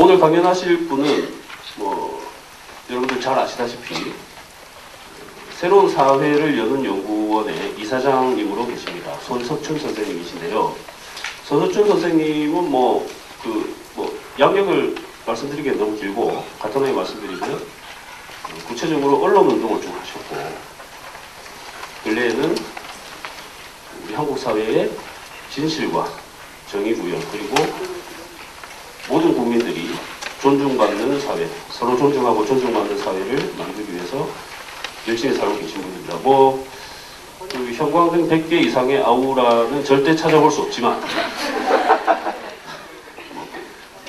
오늘 강연하실 분은 뭐 여러분들 잘 아시다시피 새로운 사회를 여는 연구원의 이사장님으로 계십니다. 손석춘 선생님이신데요. 손석춘 선생님은 양력을 말씀드리기엔 너무 길고 간단하게 말씀드리면 구체적으로 언론운동을 좀 하셨고, 근래에는 우리 한국 사회의 진실과 정의구현, 그리고 모든 국민들이 존중받는 사회, 서로 존중하고 존중받는 사회를 만들기 위해서 열심히 살고 계신 분입니다. 그 형광등 100개 이상의 아우라는 절대 찾아볼 수 없지만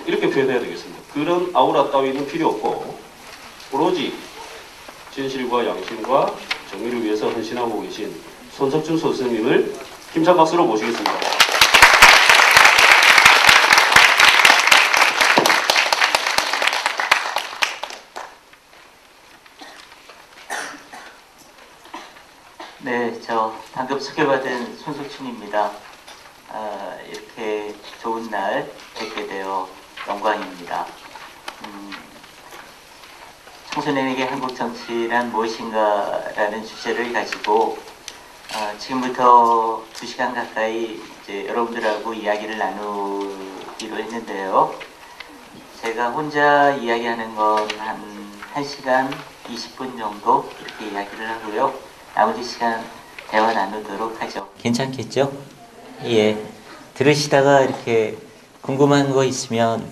이렇게 표현해야 되겠습니다. 그런 아우라 따위는 필요 없고 오로지 진실과 양심과 정의를 위해서 헌신하고 계신 손석춘 선생님을 힘찬 박수로 모시겠습니다. 네, 저 방금 소개받은 손석춘입니다. 이렇게 좋은 날 뵙게 되어 영광입니다. 청소년에게 한국 정치란 무엇인가라는 주제를 가지고 지금부터 2시간 가까이 이제 여러분들하고 이야기를 나누기로 했는데요. 제가 혼자 이야기하는 건 한 1시간 20분 정도 이렇게 이야기를 하고요. 나머지 시간 대화 나누도록 하죠. 괜찮겠죠? 예. 들으시다가 이렇게 궁금한 거 있으면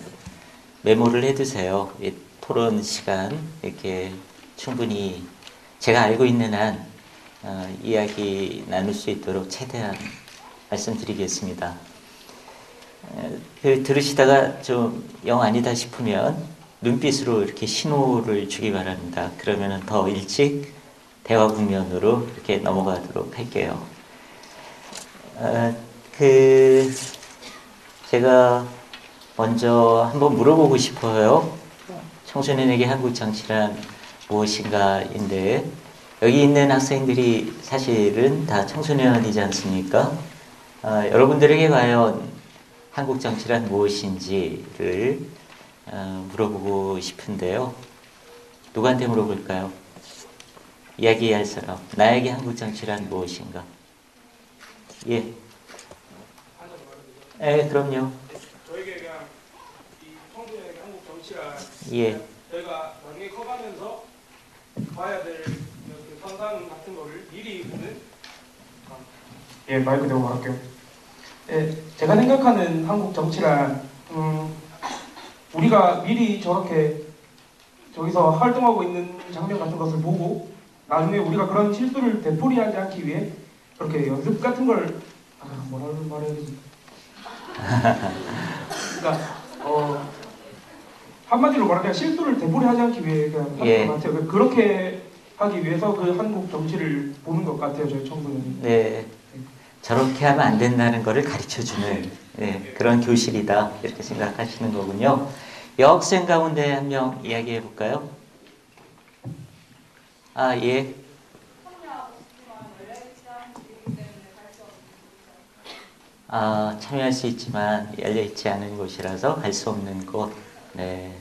메모를 해두세요. 예, 토론 시간 이렇게 충분히 제가 알고 있는 한 이야기 나눌 수 있도록 최대한 말씀드리겠습니다. 들으시다가 좀 영 아니다 싶으면 눈빛으로 이렇게 신호를 주기 바랍니다. 그러면 더 일찍 대화 국면으로 이렇게 넘어가도록 할게요. 제가 먼저 한번 물어보고 싶어요. 청소년에게 한국 정치란 무엇인가인데, 여기 있는 학생들이 사실은 다 청소년이지 않습니까? 여러분들에게 과연 한국 정치란 무엇인지를 물어보고 싶은데요. 누구한테 물어볼까요? 이야기할 사람. 나에게 한국 정치란 무엇인가? 예. 예, 그럼요. 저에게 그냥 이 청소년에게 한국 정치란, 예. 저희가 나중에 커가면서 봐야 될 선상 같은 거를 미리 보는. 예, 마이크 대고 말할게요. 예, 제가 생각하는 한국 정치란 우리가 미리 저렇게 저기서 활동하고 있는 장면 같은 것을 보고 나중에 우리가 그런 실수를 되풀이하지 않기 위해 그렇게 연습 같은 걸 뭐라고 말해야 되지? 그러니까 한마디로 말하면 실수를 되풀이하지 않기 위해 그냥 하는 것 같아요. 그렇게 하기 위해서 그 한국 정치를 보는 것 같아요, 저희 청소년이. 네, 저렇게 하면 안 된다는 것을 가르쳐주는 그런 교실이다 이렇게 생각하시는 거군요. 여학생 가운데 한 명 이야기해 볼까요? 예. 참여할 수 있지만 열려있지 않은 곳이라서 갈 수 없는 곳. 네.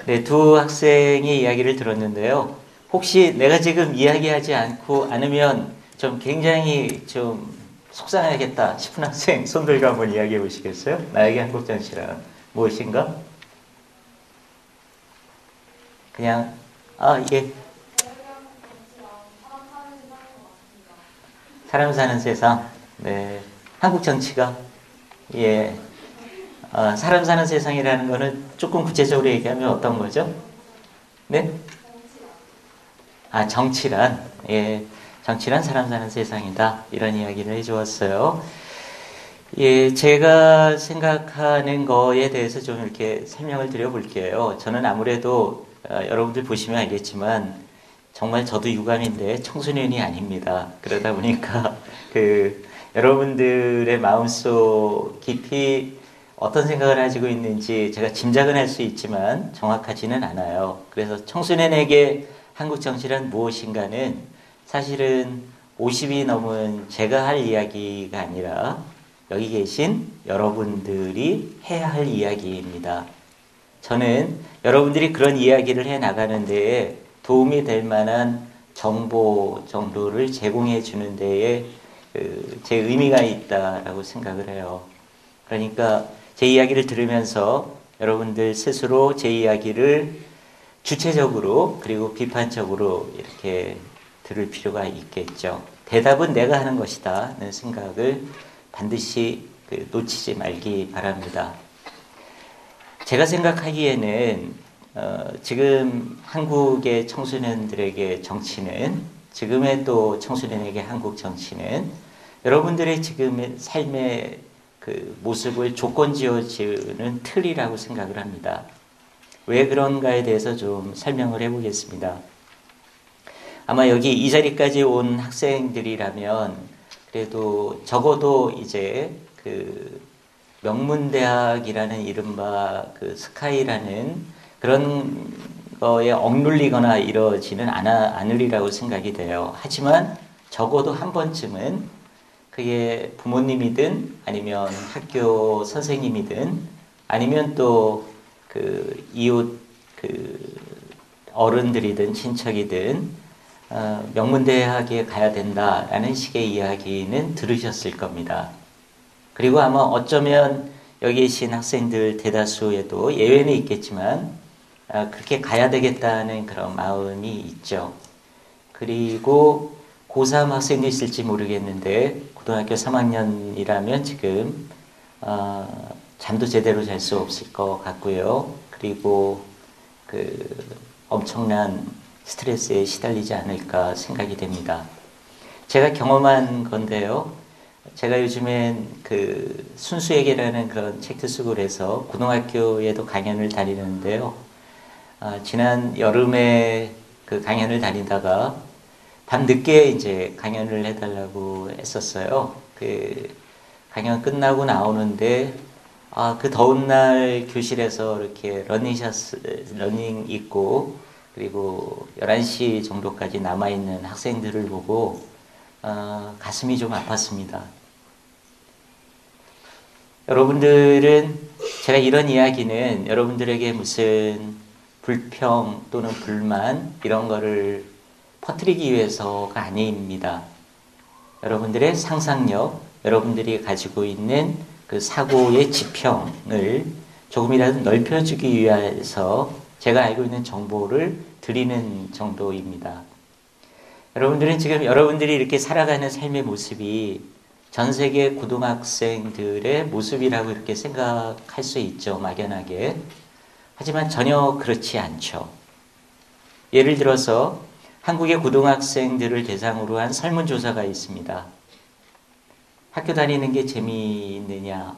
네, 두 학생의 이야기를 들었는데요. 혹시 내가 지금 이야기하지 않으면 좀 굉장히 좀 속상하겠다 싶은 학생 손 들고 한번 이야기해 보시겠어요? 나에게 한국 정치란 무엇인가? 그냥 예. 사람 사는 세상. 네. 한국 정치가 사람 사는 세상이라는 거는 조금 구체적으로 얘기하면 어떤 거죠? 네? 정치란. 예. 정치란 사람 사는 세상이다. 이런 이야기를 해주었어요. 예, 제가 생각하는 거에 대해서 좀 이렇게 설명을 드려볼게요. 저는 아무래도 여러분들 보시면 알겠지만 정말 저도 유감인데 청소년이 아닙니다. 그러다 보니까 여러분들의 마음속 깊이 어떤 생각을 가지고 있는지 제가 짐작은 할 수 있지만 정확하지는 않아요. 그래서 청소년에게 한국 정치란 무엇인가는 사실은 50이 넘은 제가 할 이야기가 아니라 여기 계신 여러분들이 해야 할 이야기입니다. 저는 여러분들이 그런 이야기를 해 나가는 데에 도움이 될 만한 정보 정도를 제공해 주는 데에 제 의미가 있다라고 생각을 해요. 그러니까 제 이야기를 들으면서 여러분들 스스로 제 이야기를 주체적으로 그리고 비판적으로 이렇게 들을 필요가 있겠죠. 대답은 내가 하는 것이다는 생각을 반드시 놓치지 말기 바랍니다. 제가 생각하기에는 지금 한국의 청소년들에게 정치는, 지금의 또 청소년에게 한국 정치는 여러분들의 지금의 삶의 그 모습을 조건 지어주는 틀이라고 생각을 합니다. 왜 그런가에 대해서 좀 설명을 해보겠습니다. 아마 여기 이 자리까지 온 학생들이라면 그래도 적어도 이제 그 명문대학이라는 이른바 그 스카이라는 그런 거에 억눌리거나 이러지는 않으리라고 생각이 돼요. 하지만 적어도 한 번쯤은 그게 부모님이든 아니면 학교 선생님이든 아니면 또 그 이웃 그 어른들이든 친척이든 명문대학에 가야 된다라는 식의 이야기는 들으셨을 겁니다. 그리고 아마 어쩌면 여기 계신 학생들 대다수에도 예외는 있겠지만 그렇게 가야 되겠다는 그런 마음이 있죠. 그리고 고3 학생도 있을지 모르겠는데 고등학교 3학년이라면 지금 잠도 제대로 잘 수 없을 것 같고요. 그리고 그 엄청난 스트레스에 시달리지 않을까 생각이 됩니다. 제가 경험한 건데요. 제가 요즘엔 그 순수에게라는 그런 책도 쓰고 그래서 고등학교에도 강연을 다니는데요. 지난 여름에 그 강연을 다니다가 밤 늦게 이제 강연을 해달라고 했었어요. 그 강연 끝나고 나오는데 그 더운 날 교실에서 이렇게 러닝 입고 그리고 11시 정도까지 남아있는 학생들을 보고 가슴이 좀 아팠습니다. 여러분들은 제가 이런 이야기는 여러분들에게 무슨 불평 또는 불만 이런 거를 퍼뜨리기 위해서가 아닙니다. 여러분들의 상상력, 여러분들이 가지고 있는 그 사고의 지평을 조금이라도 넓혀주기 위해서 제가 알고 있는 정보를 드리는 정도입니다. 여러분들은 지금 여러분들이 이렇게 살아가는 삶의 모습이 전 세계 고등학생들의 모습이라고 이렇게 생각할 수 있죠, 막연하게. 하지만 전혀 그렇지 않죠. 예를 들어서 한국의 고등학생들을 대상으로 한 설문조사가 있습니다. 학교 다니는 게 재미있느냐,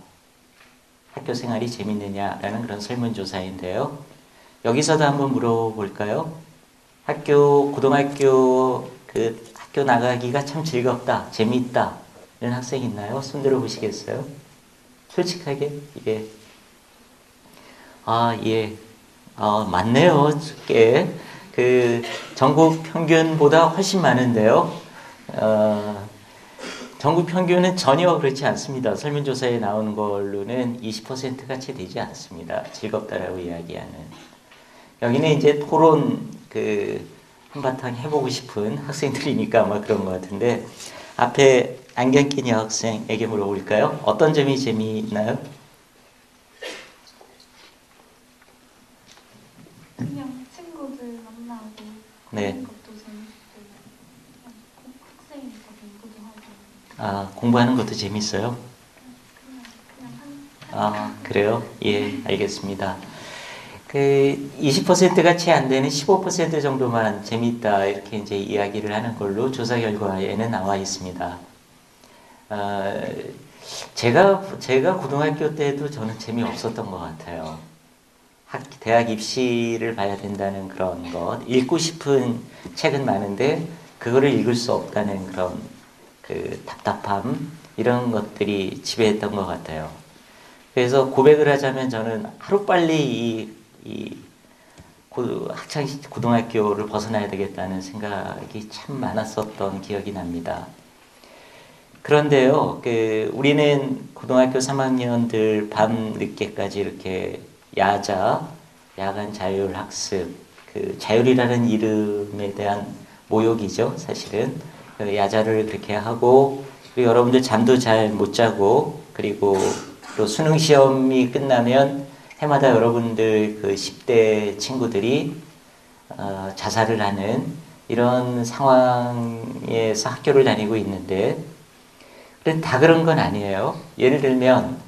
학교 생활이 재미있느냐라는 그런 설문조사인데요. 여기서도 한번 물어볼까요? 고등학교 학교 나가기가 참 즐겁다, 재미있다 이런 학생 있나요? 손 들어 보시겠어요? 솔직하게 이게 예, 많네요. 꽤 그 전국 평균보다 훨씬 많은데요. 전국 평균은 전혀 그렇지 않습니다. 설문조사에 나오는 걸로는 20%가 채 되지 않습니다. 즐겁다라고 이야기하는. 여기는 이제 토론 한바탕 해보고 싶은 학생들이니까 아마 그런 것 같은데 앞에 안경 낀 여학생에게 물어볼까요? 어떤 점이 재미있나요? 그냥 친구들 만나고 네. 하는 것도 재밌고 학생이니까 공부도 하고 공부하는 것도 재밌어요? 그냥 그래요? 예, 알겠습니다. 20%가 채 안 되는 15% 정도만 재미있다 이렇게 이제 이야기를 하는 걸로 조사 결과에는 나와 있습니다. 제가 고등학교 때도 저는 재미없었던 것 같아요. 대학 입시를 봐야 된다는 그런 것, 읽고 싶은 책은 많은데 그거를 읽을 수 없다는 그런 답답함 이런 것들이 지배했던 것 같아요. 그래서 고백을 하자면 저는 하루빨리 고등학교를 벗어나야 되겠다는 생각이 참 많았었던 기억이 납니다. 그런데요, 우리는 고등학교 3학년들 밤 늦게까지 이렇게 야자 야간 자율학습, 그 자율이라는 이름에 대한 모욕이죠, 사실은. 야자를 그렇게 하고, 그리고 여러분들 잠도 잘 못 자고, 그리고 또 수능 시험이 끝나면 해마다 여러분들 그 10대 친구들이 자살을 하는 이런 상황에서 학교를 다니고 있는데, 그런데 다 그런 건 아니에요. 예를 들면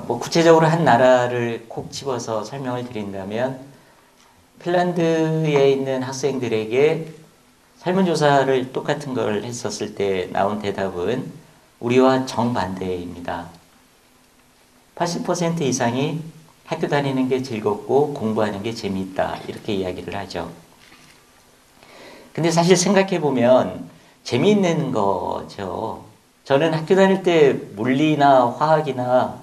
뭐 구체적으로 한 나라를 콕 집어서 설명을 드린다면, 핀란드에 있는 학생들에게 설문조사를 똑같은 걸 했었을 때 나온 대답은 우리와 정반대입니다. 80% 이상이 학교 다니는 게 즐겁고 공부하는 게 재미있다, 이렇게 이야기를 하죠. 근데 사실 생각해 보면 재미있는 거죠. 저는 학교 다닐 때 물리나 화학이나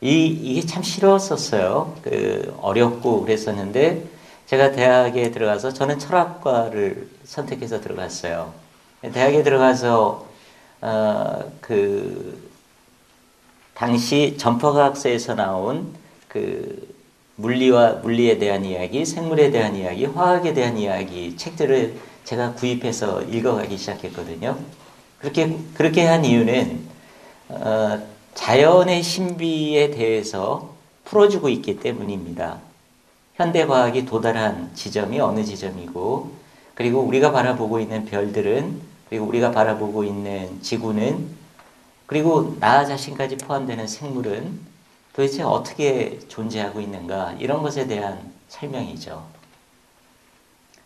이게 참 싫었었어요. 어렵고 그랬었는데, 제가 대학에 들어가서, 저는 철학과를 선택해서 들어갔어요. 대학에 들어가서 당시 전파과학서에서 나온 물리에 대한 이야기, 생물에 대한 이야기, 화학에 대한 이야기 책들을 제가 구입해서 읽어가기 시작했거든요. 그렇게 한 이유는 자연의 신비에 대해서 풀어주고 있기 때문입니다. 현대과학이 도달한 지점이 어느 지점이고, 그리고 우리가 바라보고 있는 별들은, 그리고 우리가 바라보고 있는 지구는, 그리고 나 자신까지 포함되는 생물은 도대체 어떻게 존재하고 있는가, 이런 것에 대한 설명이죠.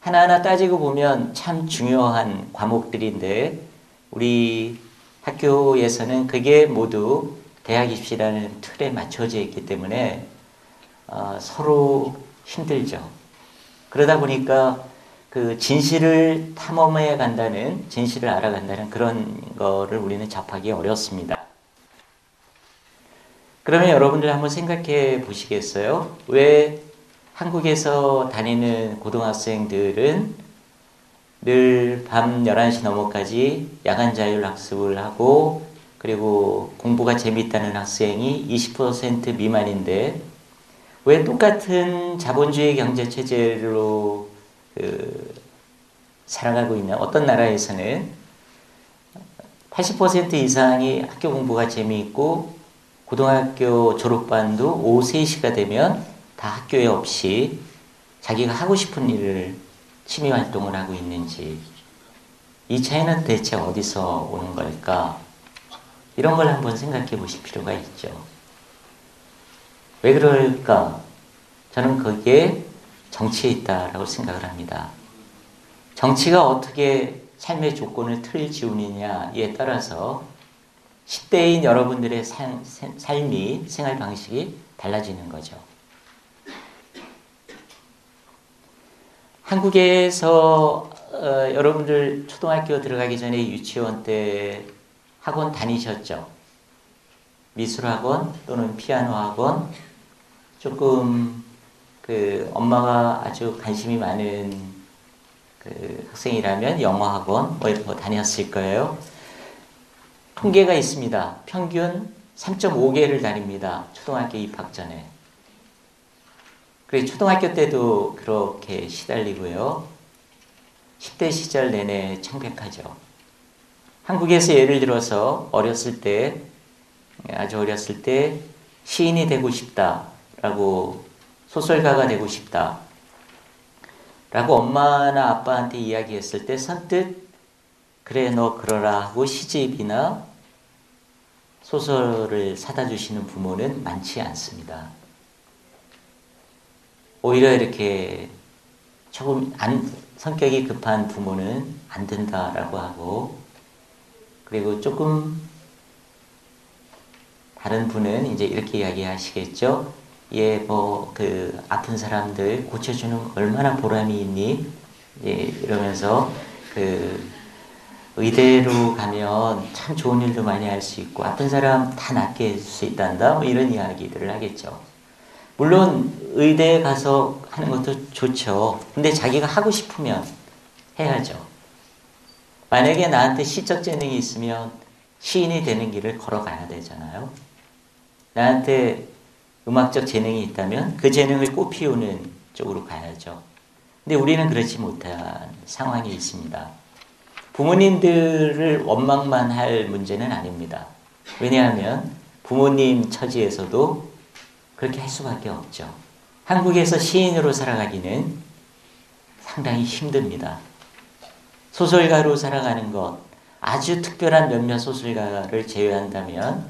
하나하나 따지고 보면 참 중요한 과목들인데, 우리 학교에서는 그게 모두 대학 입시라는 틀에 맞춰져 있기 때문에 서로 힘들죠. 그러다 보니까 그 진실을 탐험해 간다는, 진실을 알아간다는 그런 거를 우리는 접하기 어렵습니다. 그러면 여러분들 한번 생각해 보시겠어요? 왜 한국에서 다니는 고등학생들은 늘 밤 11시 넘어까지 야간 자율 학습을 하고, 그리고 공부가 재미있다는 학생이 20% 미만인데, 왜 똑같은 자본주의 경제 체제로 살아가고 있는 어떤 나라에서는 80% 이상이 학교 공부가 재미있고, 고등학교 졸업반도 오후 3시가 되면 다 학교에 없이 자기가 하고 싶은 일을, 취미 활동을 하고 있는지, 이 차이는 대체 어디서 오는 걸까? 이런 걸 한번 생각해 보실 필요가 있죠. 왜 그럴까? 저는 그게 정치에 있다라고 생각을 합니다. 정치가 어떻게 삶의 조건을 틀 지우느냐에 따라서 10대인 여러분들의 삶이, 생활 방식이 달라지는 거죠. 한국에서 여러분들 초등학교 들어가기 전에 유치원 때 학원 다니셨죠? 미술학원 또는 피아노 학원, 조금 엄마가 아주 관심이 많은 학생이라면 영어 학원 뭐 이런 거 다녔을 거예요. 통계가 있습니다. 평균 3.5개를 다닙니다. 초등학교 입학 전에. 그리고 초등학교 때도 그렇게 시달리고요. 10대 시절 내내 청백하죠. 한국에서 예를 들어서 아주 어렸을 때 시인이 되고 싶다라고, 소설가가 되고 싶다라고 엄마나 아빠한테 이야기했을 때 선뜻 그래 너 그러라 하고 시집이나 소설을 사다 주시는 부모는 많지 않습니다. 오히려 이렇게 조금 성격이 급한 부모는 안 된다라고 하고, 그리고 조금 다른 분은 이제 이렇게 이야기하시겠죠. 아픈 사람들 고쳐주는 얼마나 보람이 있니? 이러면서 의대로 가면 참 좋은 일도 많이 할 수 있고, 아픈 사람 다 낫게 해줄 수 있단다. 뭐 이런 이야기들을 하겠죠. 물론 의대에 가서 하는 것도 좋죠. 근데 자기가 하고 싶으면 해야죠. 만약에 나한테 시적 재능이 있으면 시인이 되는 길을 걸어가야 되잖아요. 나한테 음악적 재능이 있다면 그 재능을 꽃피우는 쪽으로 가야죠. 근데 우리는 그렇지 못한 상황이 있습니다. 부모님들을 원망만 할 문제는 아닙니다. 왜냐하면 부모님 처지에서도 그렇게 할 수밖에 없죠. 한국에서 시인으로 살아가기는 상당히 힘듭니다. 소설가로 살아가는 것, 아주 특별한 몇몇 소설가를 제외한다면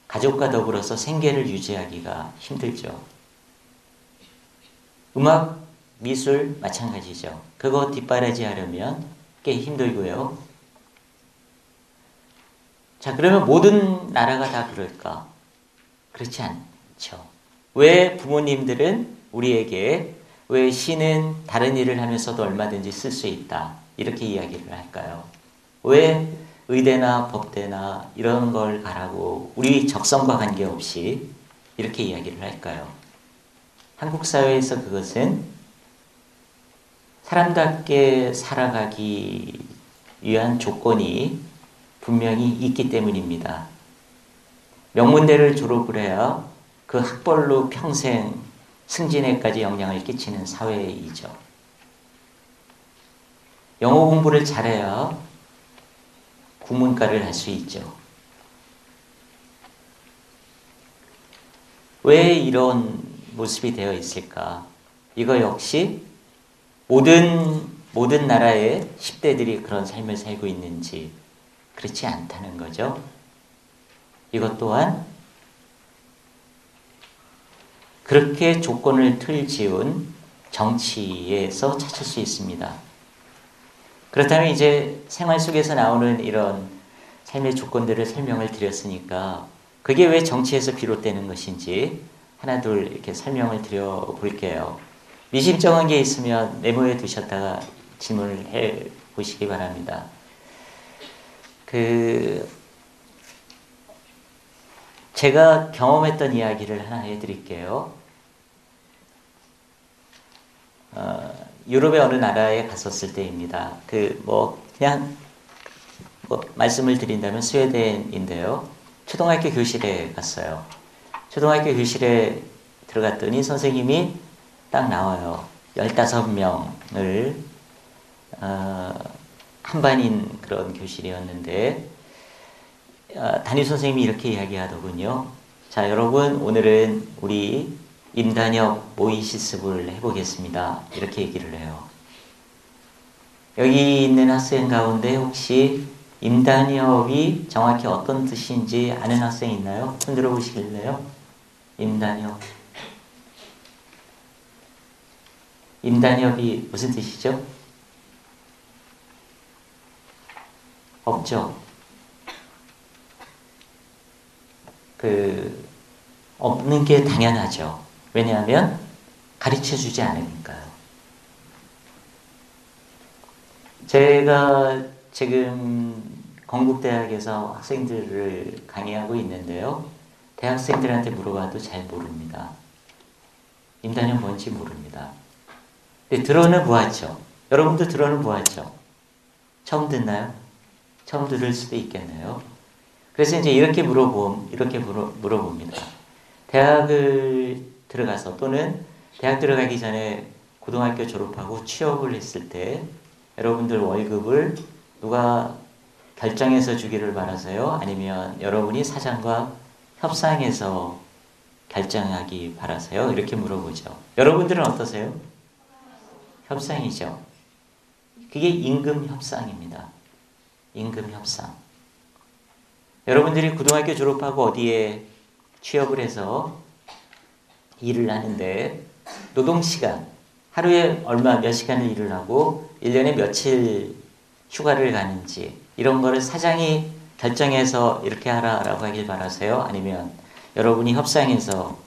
가족과 더불어서 생계를 유지하기가 힘들죠. 음악, 미술 마찬가지죠. 그거 뒷바라지 하려면 꽤 힘들고요. 자, 그러면 모든 나라가 다 그럴까? 그렇지 않죠. 왜 부모님들은 우리에게 왜 시는 다른 일을 하면서도 얼마든지 쓸 수 있다 이렇게 이야기를 할까요? 왜 의대나 법대나 이런 걸 가라고 우리 적성과 관계없이 이렇게 이야기를 할까요? 한국 사회에서 그것은 사람답게 살아가기 위한 조건이 분명히 있기 때문입니다. 명문대를 졸업을 해야 그 학벌로 평생 승진에까지 영향을 끼치는 사회이죠. 영어 공부를 잘해야 국문과를 할 수 있죠. 왜 이런 모습이 되어 있을까? 이거 역시 모든 나라의 10대들이 그런 삶을 살고 있는지 그렇지 않다는 거죠. 이것 또한 그렇게 조건을 틀지은 정치에서 찾을 수 있습니다. 그렇다면 이제 생활 속에서 나오는 이런 삶의 조건들을 설명을 드렸으니까 그게 왜 정치에서 비롯되는 것인지 하나 둘 이렇게 설명을 드려 볼게요. 미심쩍은 게 있으면 메모해 두셨다가 질문을 해 보시기 바랍니다. 제가 경험했던 이야기를 하나 해드릴게요. 유럽의 어느 나라에 갔었을 때입니다. 그냥 말씀을 드린다면 스웨덴인데요. 초등학교 교실에 갔어요. 초등학교 교실에 들어갔더니 선생님이 딱 나와요. 15명을 한 반인 그런 교실이었는데 담임 선생님이 이렇게 이야기하더군요. 자, 여러분 오늘은 우리 임단협 모의시습을 해보겠습니다. 이렇게 얘기를 해요. 여기 있는 학생 가운데 혹시 임단협이 정확히 어떤 뜻인지 아는 학생 있나요? 손 들어보시길래요. 임단협. 임단협이 무슨 뜻이죠? 없죠. 없는 게 당연하죠. 왜냐하면 가르쳐주지 않으니까요. 제가 지금 건국대학에서 학생들을 강의하고 있는데요. 대학생들한테 물어봐도 잘 모릅니다. 임단협 뭔지 모릅니다. 근데 들어는 보았죠. 여러분도 들어는 보았죠. 처음 듣나요? 처음 들을 수도 있겠네요. 그래서 이제 이렇게 물어봅니다. 대학을 들어가서 또는 대학 들어가기 전에 고등학교 졸업하고 취업을 했을 때 여러분들 월급을 누가 결정해서 주기를 바라세요? 아니면 여러분이 사장과 협상해서 결정하기 바라세요? 이렇게 물어보죠. 여러분들은 어떠세요? 협상이죠. 그게 임금 협상입니다. 임금 협상. 여러분들이 고등학교 졸업하고 어디에 취업을 해서 일을 하는데 노동시간, 하루에 몇 시간을 일을 하고 1년에 며칠 휴가를 가는지 이런 거를 사장이 결정해서 이렇게 하라라고 하길 바라세요? 아니면 여러분이 협상해서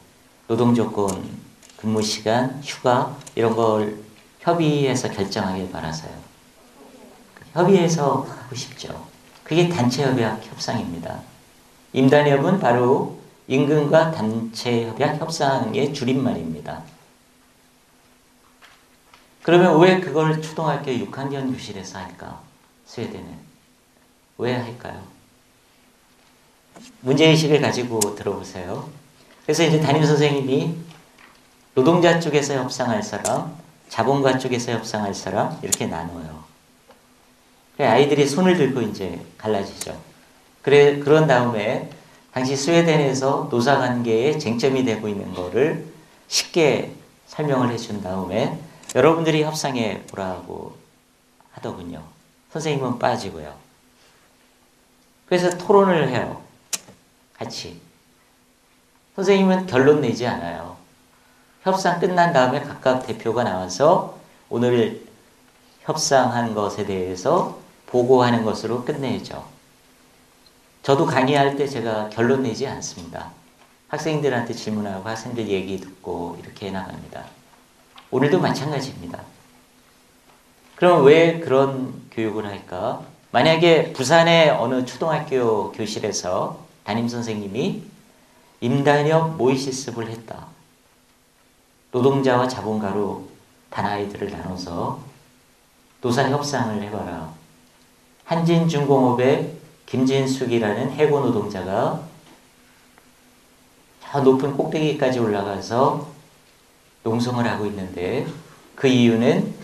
노동조건, 근무시간, 휴가 이런 걸 협의해서 결정하길 바라세요? 협의해서 하고 싶죠. 그게 단체협약 협상입니다. 임단협은 바로 임금과 단체협약 협상의 줄임말입니다. 그러면 왜 그걸 초등학교 6학년 교실에서 할까? 스웨덴은. 왜 할까요? 문제의식을 가지고 들어보세요. 그래서 이제 담임선생님이 노동자 쪽에서 협상할 사람, 자본가 쪽에서 협상할 사람 이렇게 나눠요. 아이들이 손을 들고 이제 갈라지죠. 그런 다음에 당시 스웨덴에서 노사관계에 쟁점이 되고 있는 거를 쉽게 설명을 해준 다음에 여러분들이 협상해 보라고 하더군요. 선생님은 빠지고요. 그래서 토론을 해요. 같이. 선생님은 결론 내지 않아요. 협상 끝난 다음에 각각 대표가 나와서 오늘 협상한 것에 대해서 보고하는 것으로 끝내죠. 저도 강의할 때 제가 결론 내지 않습니다. 학생들한테 질문하고 학생들 얘기 듣고 이렇게 나갑니다. 오늘도 마찬가지입니다. 그럼 왜 그런 교육을 할까? 만약에 부산의 어느 초등학교 교실에서 담임선생님이 임단협 모의실습을 했다. 노동자와 자본가로 반 아이들을 나눠서 노사 협상을 해봐라. 한진중공업의 김진숙이라는 해고 노동자가 저 높은 꼭대기까지 올라가서 농성을 하고 있는데 그 이유는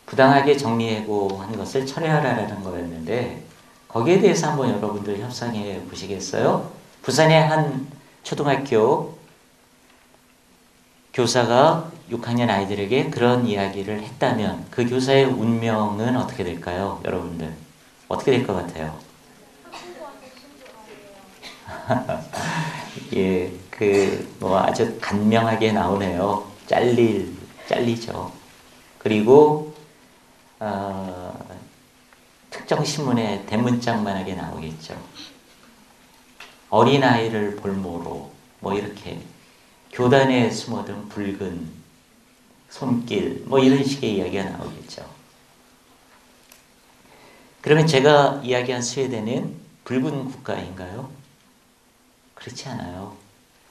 부당하게 정리해고한 것을 철회하라는 거였는데 거기에 대해서 한번 여러분들 협상해 보시겠어요? 부산의 한 초등학교 교사가 6학년 아이들에게 그런 이야기를 했다면 그 교사의 운명은 어떻게 될까요? 여러분들 어떻게 될 것 같아요? 예, 아주 간명하게 나오네요. 잘리죠. 그리고 특정 신문에 대문짝만하게 나오겠죠. 어린아이를 볼모로 이렇게 교단에 숨어든 붉은 손길 이런 식의 이야기가 나오겠죠. 그러면 제가 이야기한 스웨덴은 붉은 국가인가요? 그렇지 않아요.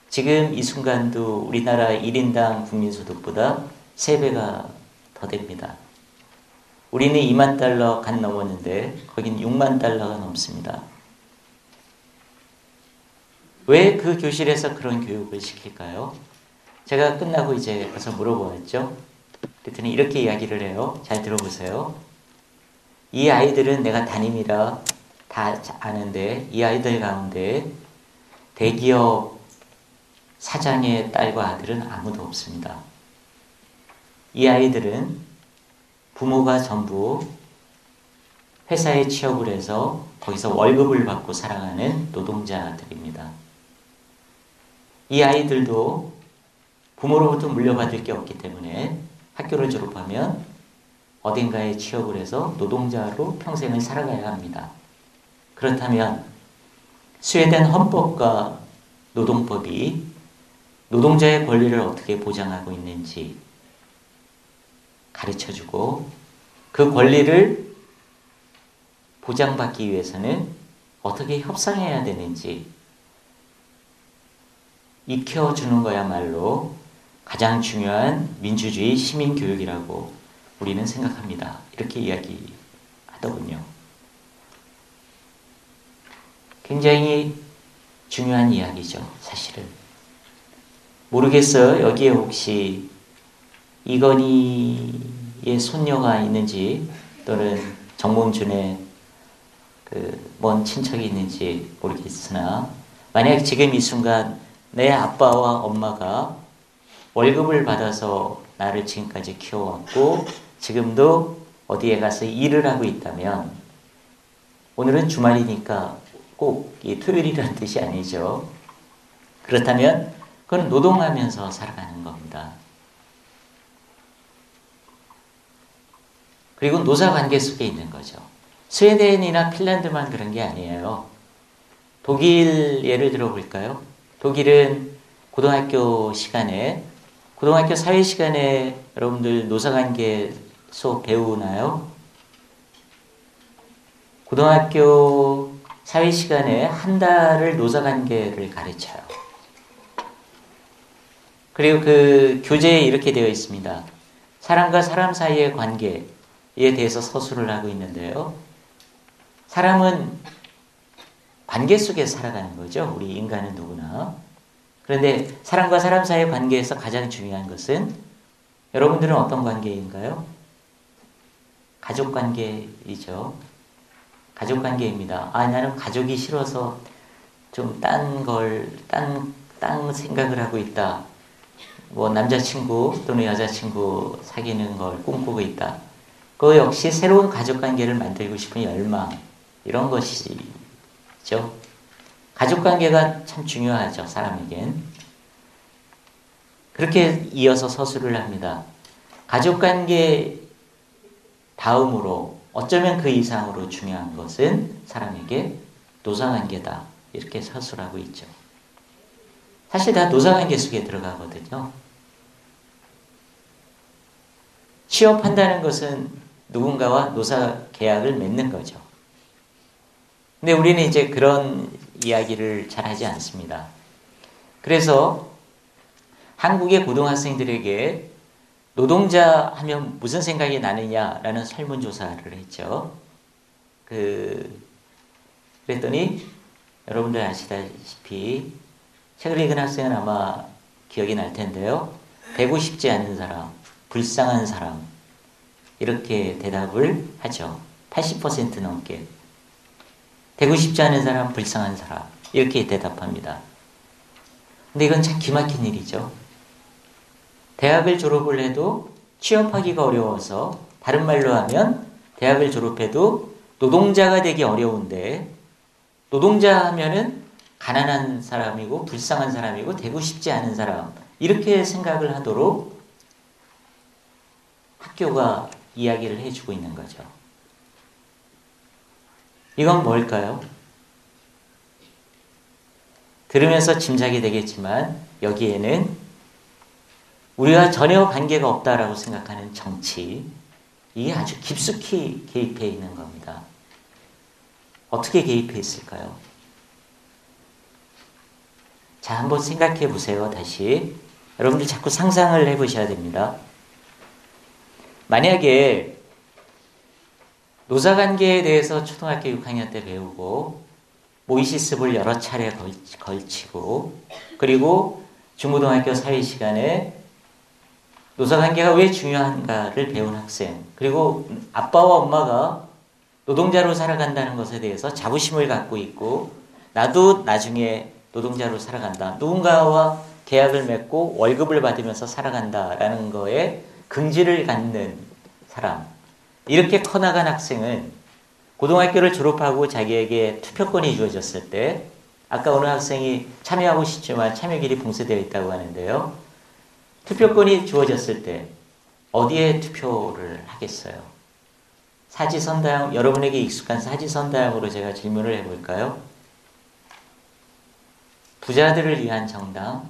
지금 이 순간도 우리나라 1인당 국민소득보다 3배가 더 됩니다. 우리는 2만 달러 간 넘었는데 거긴 6만 달러가 넘습니다. 왜 그 교실에서 그런 교육을 시킬까요? 제가 끝나고 이제 가서 물어보았죠. 그랬더니 이렇게 이야기를 해요. 잘 들어보세요. 이 아이들은 내가 담임이라 다 아는데 이 아이들 가운데 대기업 사장의 딸과 아들은 아무도 없습니다. 이 아이들은 부모가 전부 회사에 취업을 해서 거기서 월급을 받고 살아가는 노동자들입니다. 이 아이들도 부모로부터 물려받을 게 없기 때문에 학교를 졸업하면 어딘가에 취업을 해서 노동자로 평생을 살아가야 합니다. 그렇다면 스웨덴 헌법과 노동법이 노동자의 권리를 어떻게 보장하고 있는지 가르쳐주고 그 권리를 보장받기 위해서는 어떻게 협상해야 되는지 익혀주는 거야말로 가장 중요한 민주주의 시민교육이라고 우리는 생각합니다. 이렇게 이야기하더군요. 굉장히 중요한 이야기죠. 사실은. 모르겠어요. 여기에 혹시 이건희의 손녀가 있는지 또는 정몽준의 먼 친척이 있는지 모르겠으나 만약 지금 이 순간 내 아빠와 엄마가 월급을 받아서 나를 지금까지 키워왔고 지금도 어디에 가서 일을 하고 있다면 오늘은 주말이니까 꼭 토요일이라는 뜻이 아니죠. 그렇다면 그건 노동하면서 살아가는 겁니다. 그리고 노사관계 속에 있는 거죠. 스웨덴이나 핀란드만 그런 게 아니에요. 독일 예를 들어 볼까요? 독일은 고등학교 사회 시간에 여러분들 노사관계 수업 배우나요? 고등학교 사회 시간에 한 달을 노사관계를 가르쳐요. 그리고 그 교재에 이렇게 되어 있습니다. 사람과 사람 사이의 관계에 대해서 서술을 하고 있는데요. 사람은 관계 속에 살아가는 거죠. 우리 인간은 누구나. 그런데 사람과 사람 사이의 관계에서 가장 중요한 것은 여러분들은 어떤 관계인가요? 가족 관계이죠. 가족 관계입니다. 아, 나는 가족이 싫어서 좀 딴 생각을 하고 있다. 뭐 남자친구 또는 여자친구 사귀는 걸 꿈꾸고 있다. 그거 역시 새로운 가족 관계를 만들고 싶은 열망, 이런 것이죠. 가족 관계가 참 중요하죠, 사람에겐. 그렇게 이어서 서술을 합니다. 가족 관계 다음으로 어쩌면 그 이상으로 중요한 것은 사람에게 노사관계다. 이렇게 서술하고 있죠. 사실 다 노사관계 속에 들어가거든요. 취업한다는 것은 누군가와 노사 계약을 맺는 거죠. 근데 우리는 이제 그런 이야기를 잘 하지 않습니다. 그래서 한국의 고등학생들에게 노동자 하면 무슨 생각이 나느냐라는 설문조사를 했죠. 그랬더니 여러분들 아시다시피 책을 읽은 학생은 아마 기억이 날 텐데요. 되고 싶지 않은 사람, 불쌍한 사람, 이렇게 대답을 하죠. 80% 넘게. 되고 싶지 않은 사람, 불쌍한 사람, 이렇게 대답합니다. 근데 이건 참 기막힌 일이죠. 대학을 졸업을 해도 취업하기가 어려워서, 다른 말로 하면 대학을 졸업해도 노동자가 되기 어려운데, 노동자 하면은 가난한 사람이고 불쌍한 사람이고 되고 싶지 않은 사람, 이렇게 생각을 하도록 학교가 이야기를 해주고 있는 거죠. 이건 뭘까요? 들으면서 짐작이 되겠지만 여기에는 우리와 전혀 관계가 없다라고 생각하는 정치, 이게 아주 깊숙이 개입해 있는 겁니다. 어떻게 개입해 있을까요? 자, 한번 생각해 보세요. 다시 여러분들 자꾸 상상을 해보셔야 됩니다. 만약에 노사관계에 대해서 초등학교 6학년 때 배우고 모의시습을 여러 차례 걸치고, 그리고 중고등학교 사회 시간에 노사관계가 왜 중요한가를 배운 학생, 그리고 아빠와 엄마가 노동자로 살아간다는 것에 대해서 자부심을 갖고 있고, 나도 나중에 노동자로 살아간다, 누군가와 계약을 맺고 월급을 받으면서 살아간다라는 거에 긍지를 갖는 사람, 이렇게 커나간 학생은 고등학교를 졸업하고 자기에게 투표권이 주어졌을 때, 아까 어느 학생이 참여하고 싶지만 참여길이 봉쇄되어 있다고 하는데요. 투표권이 주어졌을 때 어디에 투표를 하겠어요? 사지선다형, 여러분에게 익숙한 사지선다형으로 제가 질문을 해볼까요? 부자들을 위한 정당,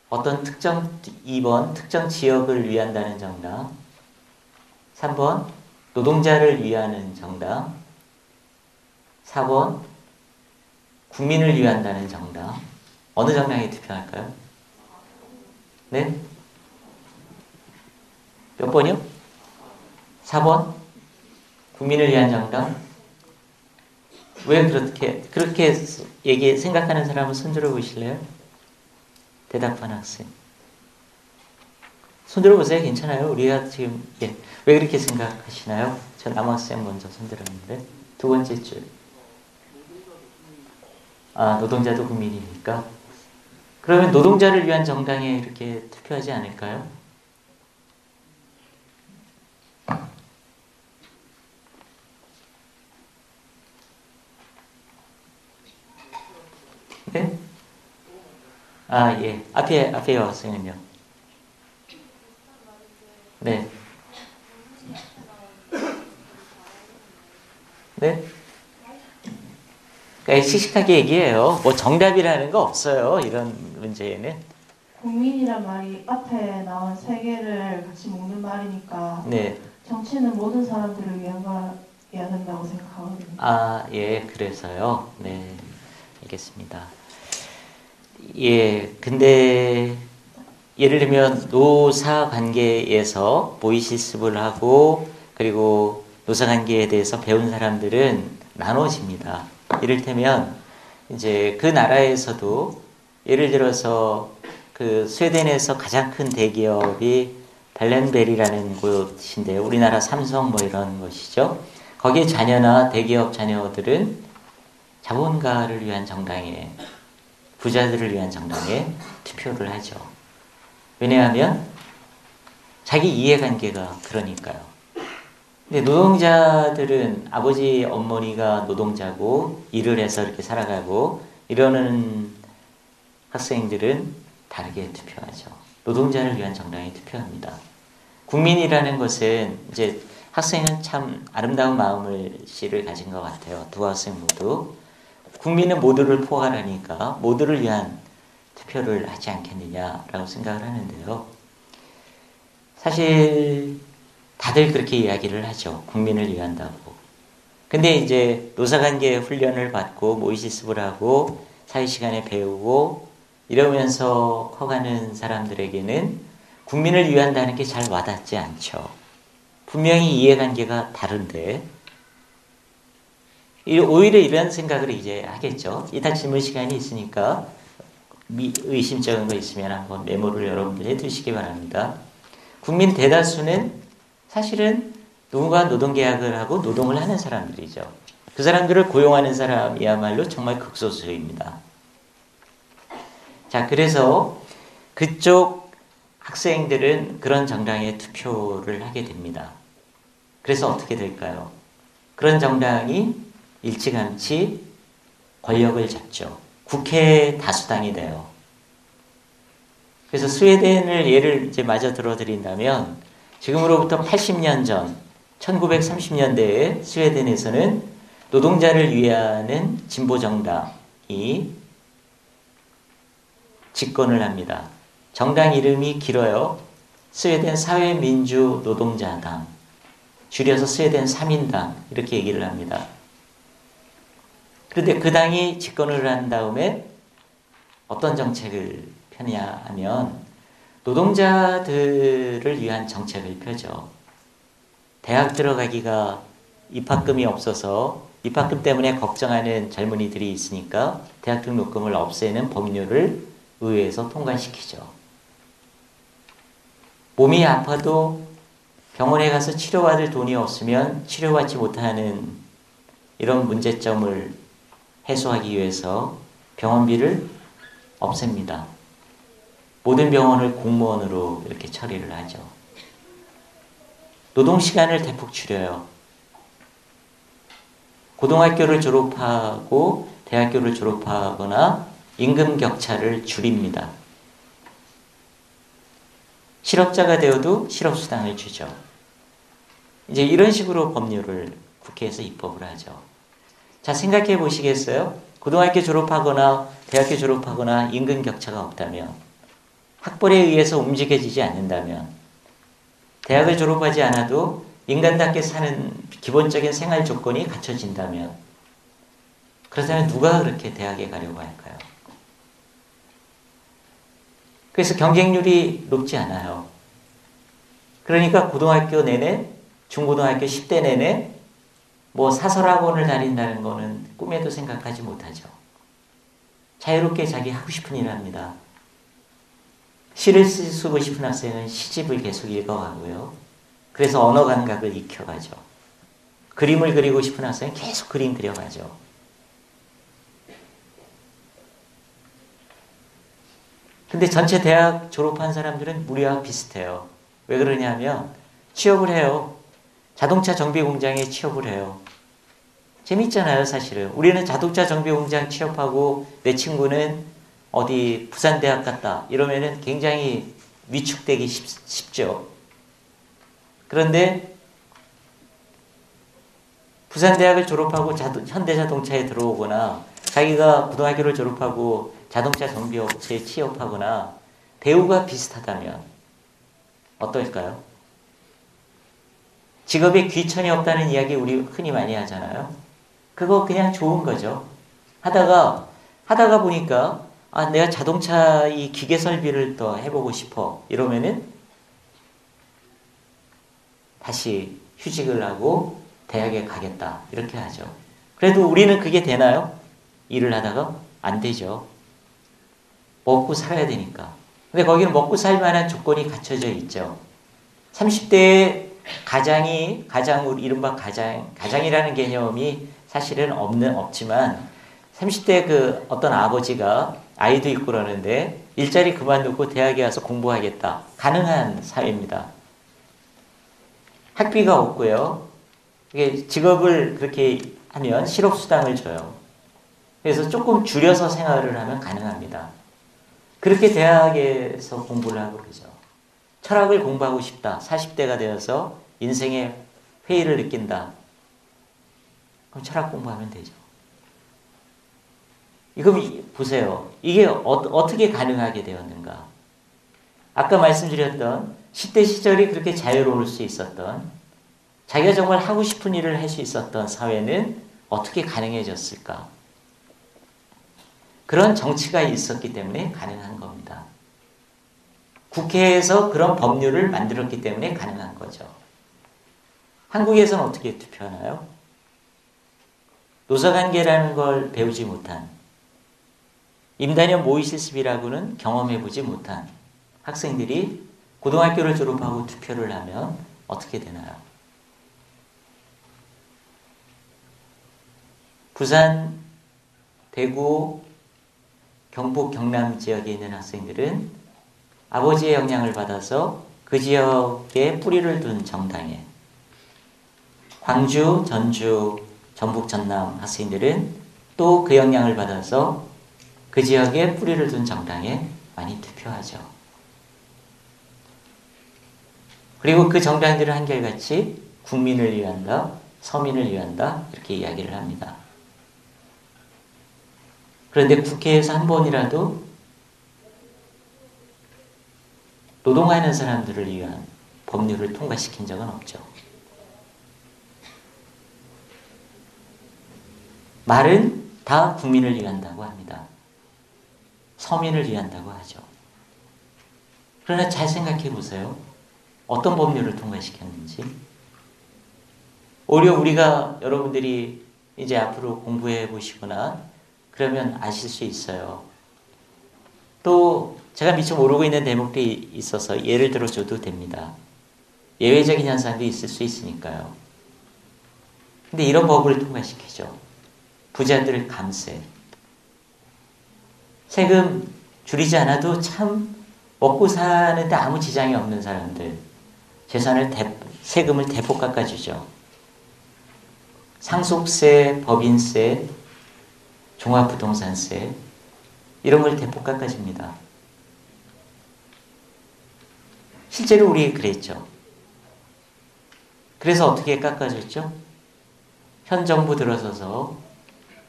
어떤 특정, 2번 특정 지역을 위한다는 정당, 3번 노동자를 위하는 정당, 4번 국민을 위한다는 정당, 어느 정당에 투표할까요? 네? 몇 번이요? 4번 국민을 위한 정당. 왜 그렇게 생각하는 사람은 손 들어 보실래요? 대답한 학생. 손 들어보세요. 괜찮아요. 우리가 지금, 왜 그렇게 생각하시나요? 저 남학생 먼저 손 들었는데. 두 번째 줄. 아, 노동자도 국민이니까. 그러면 노동자를 위한 정당에 이렇게 투표하지 않을까요? 네? 아, 예. 앞에 학생은요. 네. 네? 그러니까 씩씩하게 얘기해요. 뭐 정답이라는 거 없어요. 이런 문제에는. 국민이란 말이 앞에 나온 세 개를 같이 묶는 말이니까 네. 정치는 모든 사람들을 위한 거여야 된다고 생각하거든요. 아, 예. 그래서요. 네. 알겠습니다. 예. 근데 예를 들면 노사 관계에서 모의시습을 하고, 그리고 노사 관계에 대해서 배운 사람들은 나눠집니다. 이를테면 이제 그 나라에서도 예를 들어서 그 스웨덴에서 가장 큰 대기업이 벨렌벨이라는 곳인데요. 우리나라 삼성 뭐 이런 것이죠. 거기에 자녀나 대기업 자녀들은 자본가를 위한 정당에, 부자들을 위한 정당에 투표를 하죠. 왜냐하면 자기 이해관계가 그러니까요. 근데 노동자들은 아버지 어머니가 노동자고 일을 해서 이렇게 살아가고 이러는 학생들은 다르게 투표하죠. 노동자를 위한 정당에 투표합니다. 국민이라는 것은 이제 학생은 참 아름다운 마음씨를 가진 것 같아요. 두 학생 모두. 국민은 모두를 포괄하니까 모두를 위한 투표를 하지 않겠느냐라고 생각을 하는데요. 사실 다들 그렇게 이야기를 하죠. 국민을 위한다고. 근데 이제 노사관계 훈련을 받고 모의실습을 하고 사회시간에 배우고 이러면서 커가는 사람들에게는 국민을 위한다는 게 잘 와닿지 않죠. 분명히 이해관계가 다른데 오히려 이런 생각을 이제 하겠죠. 이따 질문 시간이 있으니까 의심적인 거 있으면 한번 메모를 여러분들 해두시기 바랍니다. 국민 대다수는 사실은 누군가 노동계약을 하고 노동을 하는 사람들이죠. 그 사람들을 고용하는 사람이야말로 정말 극소수입니다. 자, 그래서 그쪽 학생들은 그런 정당에 투표를 하게 됩니다. 그래서 어떻게 될까요? 그런 정당이 일찌감치 권력을 잡죠. 국회 다수당이 돼요. 그래서 스웨덴을 예를 이제 마저 들어드린다면 지금으로부터 80년 전 1930년대에 스웨덴에서는 노동자를 위하는 진보 정당이 집권을 합니다. 정당 이름이 길어요. 스웨덴 사회민주노동자당, 줄여서 스웨덴 3인당 이렇게 얘기를 합니다. 그런데 그 당이 집권을 한 다음에 어떤 정책을 펴냐 하면 노동자들을 위한 정책을 펴죠. 대학 들어가기가 입학금이 없어서 입학금 때문에 걱정하는 젊은이들이 있으니까 대학 등록금을 없애는 법률을 의회에서 통과시키죠. 몸이 아파도 병원에 가서 치료받을 돈이 없으면 치료받지 못하는 이런 문제점을 해소하기 위해서 병원비를 없앱니다. 모든 병원을 공무원으로 이렇게 처리를 하죠. 노동시간을 대폭 줄여요. 고등학교를 졸업하고 대학교를 졸업하거나 임금 격차를 줄입니다. 실업자가 되어도 실업수당을 주죠. 이제 이런 식으로 법률을 국회에서 입법을 하죠. 자, 생각해 보시겠어요? 고등학교 졸업하거나 대학교 졸업하거나 임금 격차가 없다면, 학벌에 의해서 움직여지지 않는다면, 대학을 졸업하지 않아도 인간답게 사는 기본적인 생활 조건이 갖춰진다면, 그렇다면 누가 그렇게 대학에 가려고 할까요? 그래서 경쟁률이 높지 않아요. 그러니까 고등학교 내내, 중고등학교 10대 내내 뭐 사설학원을 다닌다는 거는 꿈에도 생각하지 못하죠. 자유롭게 자기 하고 싶은 일을 합니다. 시를 쓰고 싶은 학생은 시집을 계속 읽어가고요. 그래서 언어 감각을 익혀가죠. 그림을 그리고 싶은 학생은 계속 그림 그려가죠. 근데 전체 대학 졸업한 사람들은 우리와 비슷해요. 왜 그러냐면 취업을 해요. 자동차 정비 공장에 취업을 해요. 재밌잖아요, 사실은. 우리는 자동차 정비 공장 취업하고 내 친구는 어디 부산대학 갔다 이러면은 굉장히 위축되기 쉽죠. 그런데 부산대학을 졸업하고 현대자동차에 들어오거나 자기가 고등학교를 졸업하고 자동차 정비업체에 취업하거나 대우가 비슷하다면 어떨까요? 직업에 귀천이 없다는 이야기 우리 흔히 많이 하잖아요. 그거 그냥 좋은 거죠. 하다가 보니까 내가 자동차 이 기계 설비를 더 해보고 싶어 이러면은 다시 휴직을 하고 대학에 가겠다 이렇게 하죠. 그래도 우리는 그게 되나요? 일을 하다가 안 되죠. 먹고 살아야 되니까. 근데 거기는 먹고 살 만한 조건이 갖춰져 있죠. 30대에 이른바 가장이라는 개념이 사실은 없지만 30대 그 어떤 아버지가 아이도 있고 그러는데 일자리 그만두고 대학에 와서 공부하겠다. 가능한 사회입니다. 학비가 없고요. 이게 직업을 그렇게 하면 실업수당을 줘요. 그래서 조금 줄여서 생활을 하면 가능합니다. 그렇게 대학에서 공부를 하고 그러죠. 철학을 공부하고 싶다. 40대가 되어서 인생의 회의를 느낀다. 그럼 철학 공부하면 되죠. 이거 보세요. 이게 어떻게 가능하게 되었는가. 아까 말씀드렸던 10대 시절이 그렇게 자유로울 수 있었던, 자기가 정말 하고 싶은 일을 할 수 있었던 사회는 어떻게 가능해졌을까. 그런 정치가 있었기 때문에 가능한 겁니다. 국회에서 그런 법률을 만들었기 때문에 가능한 거죠. 한국에서는 어떻게 투표하나요? 노사관계라는 걸 배우지 못한, 임단연 모의 실습이라고는 경험해보지 못한 학생들이 고등학교를 졸업하고 투표를 하면 어떻게 되나요? 부산, 대구, 경북, 경남 지역에 있는 학생들은 아버지의 영향을 받아서 그 지역에 뿌리를 둔 정당에, 광주, 전주, 전북, 전남 학생들은 또 그 영향을 받아서 그 지역에 뿌리를 둔 정당에 많이 투표하죠. 그리고 그 정당들은 한결같이 국민을 위한다, 서민을 위한다 이렇게 이야기를 합니다. 그런데 국회에서 한 번이라도 노동하는 사람들을 위한 법률을 통과시킨 적은 없죠. 말은 다 국민을 위한다고 합니다. 서민을 위한다고 하죠. 그러나 잘 생각해 보세요. 어떤 법률을 통과시켰는지. 오히려 우리가 여러분들이 이제 앞으로 공부해 보시거나 그러면 아실 수 있어요. 또 제가 미처 모르고 있는 대목들이 있어서 예를 들어줘도 됩니다. 예외적인 현상도 있을 수 있으니까요. 근데 이런 법을 통과시키죠. 부자들 감세. 세금 줄이지 않아도 참 먹고 사는데 아무 지장이 없는 사람들 세금을 대폭 깎아주죠. 상속세, 법인세, 종합부동산세 이런 걸 대폭 깎아줍니다. 실제로 우리 그랬죠. 그래서 어떻게 깎아줬죠? 현 정부 들어서서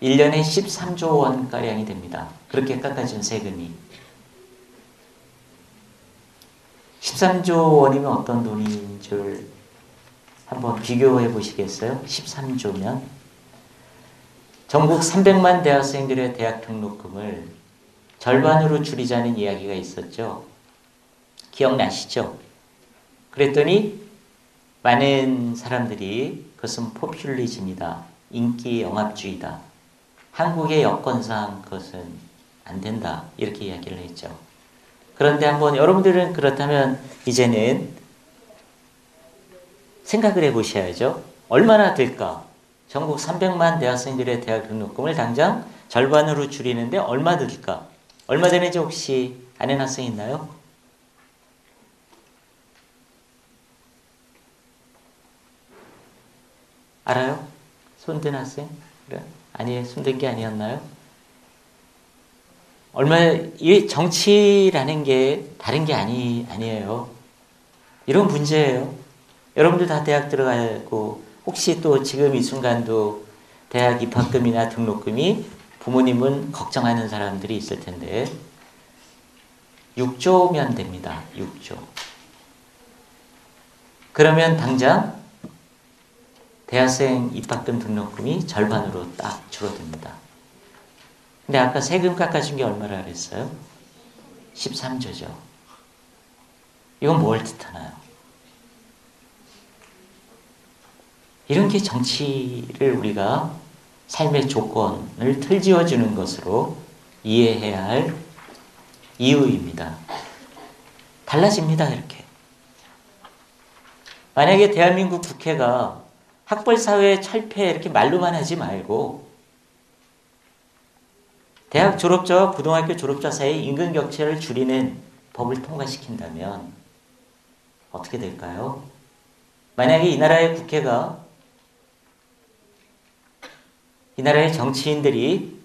1년에 13조 원가량이 됩니다. 그렇게 깎아준 세금이. 13조 원이면 어떤 돈인 줄 한번 비교해 보시겠어요? 13조면 전국 300만 대학생들의 대학 등록금을 절반으로 줄이자는 이야기가 있었죠. 기억나시죠? 그랬더니 많은 사람들이 그것은 포퓰리즘이다. 인기 영합주의다. 한국의 여건상 그것은 안 된다. 이렇게 이야기를 했죠. 그런데 한번 여러분들은 그렇다면 이제는 생각을 해보셔야죠. 얼마나 들까? 전국 300만 대학생들의 대학 등록금을 당장 절반으로 줄이는데 얼마 들까? 얼마 되는지 혹시 아는 학생 있나요? 알아요? 손든 학생? 그래? 아니, 손든 게 아니었나요? 이 정치라는 게 다른 게 아니에요. 이런 문제예요. 여러분들 다 대학 들어가고 혹시 또 지금 이 순간도 대학 입학금이나 등록금이 부모님은 걱정하는 사람들이 있을 텐데 6조면 됩니다. 6조. 그러면 당장 대학생 입학금 등록금이 절반으로 딱 줄어듭니다. 근데 아까 세금 깎아준 게 얼마라 그랬어요? 13조죠. 이건 뭘 뜻하나요? 이런 게 정치를 우리가 삶의 조건을 틀지어주는 것으로 이해해야 할 이유입니다. 달라집니다, 이렇게. 만약에 대한민국 국회가 학벌사회 철폐 이렇게 말로만 하지 말고 대학 졸업자와 고등학교 졸업자 사이 임금 격차를 줄이는 법을 통과시킨다면 어떻게 될까요? 만약에 이 나라의 국회가, 이 나라의 정치인들이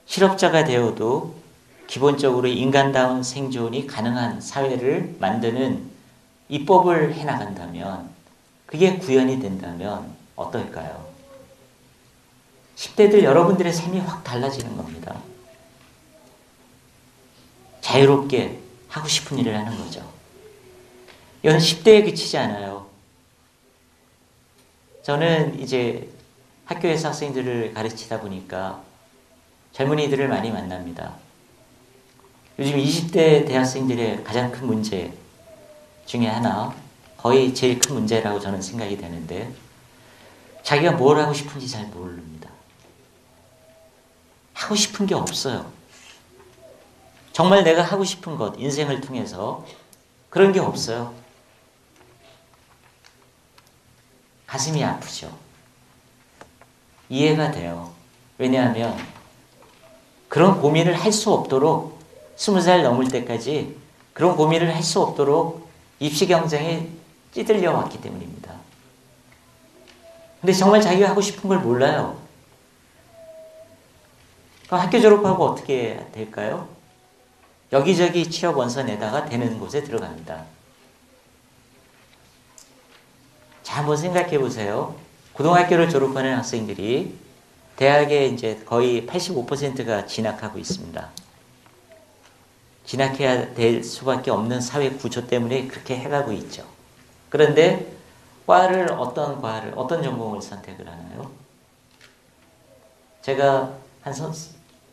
실업자가 되어도 기본적으로 인간다운 생존이 가능한 사회를 만드는 입법을 해나간다면, 그게 구현이 된다면 어떨까요? 10대들 여러분들의 삶이 확 달라지는 겁니다. 자유롭게 하고 싶은 일을 하는 거죠. 이건 10대에 그치지 않아요. 저는 이제 학교에서 학생들을 가르치다 보니까 젊은이들을 많이 만납니다. 요즘 20대 대학생들의 가장 큰 문제 중에 하나, 거의 제일 큰 문제라고 저는 생각이 되는데, 자기가 뭘 하고 싶은지 잘 모릅니다. 하고 싶은 게 없어요. 정말 내가 하고 싶은 것, 인생을 통해서 그런 게 없어요. 가슴이 아프죠. 이해가 돼요. 왜냐하면 그런 고민을 할 수 없도록 20살 넘을 때까지 그런 고민을 할 수 없도록 입시 경쟁에 찌들려 왔기 때문입니다. 근데 정말 자기가 하고 싶은 걸 몰라요. 그럼 학교 졸업하고 어떻게 될까요? 여기저기 취업 원서 내다가 되는 곳에 들어갑니다. 자, 한번 생각해 보세요. 고등학교를 졸업하는 학생들이 대학에 이제 거의 85%가 진학하고 있습니다. 진학해야 될 수밖에 없는 사회 구조 때문에 그렇게 해가고 있죠. 그런데 어떤 과를, 어떤 전공을 선택을 하나요? 제가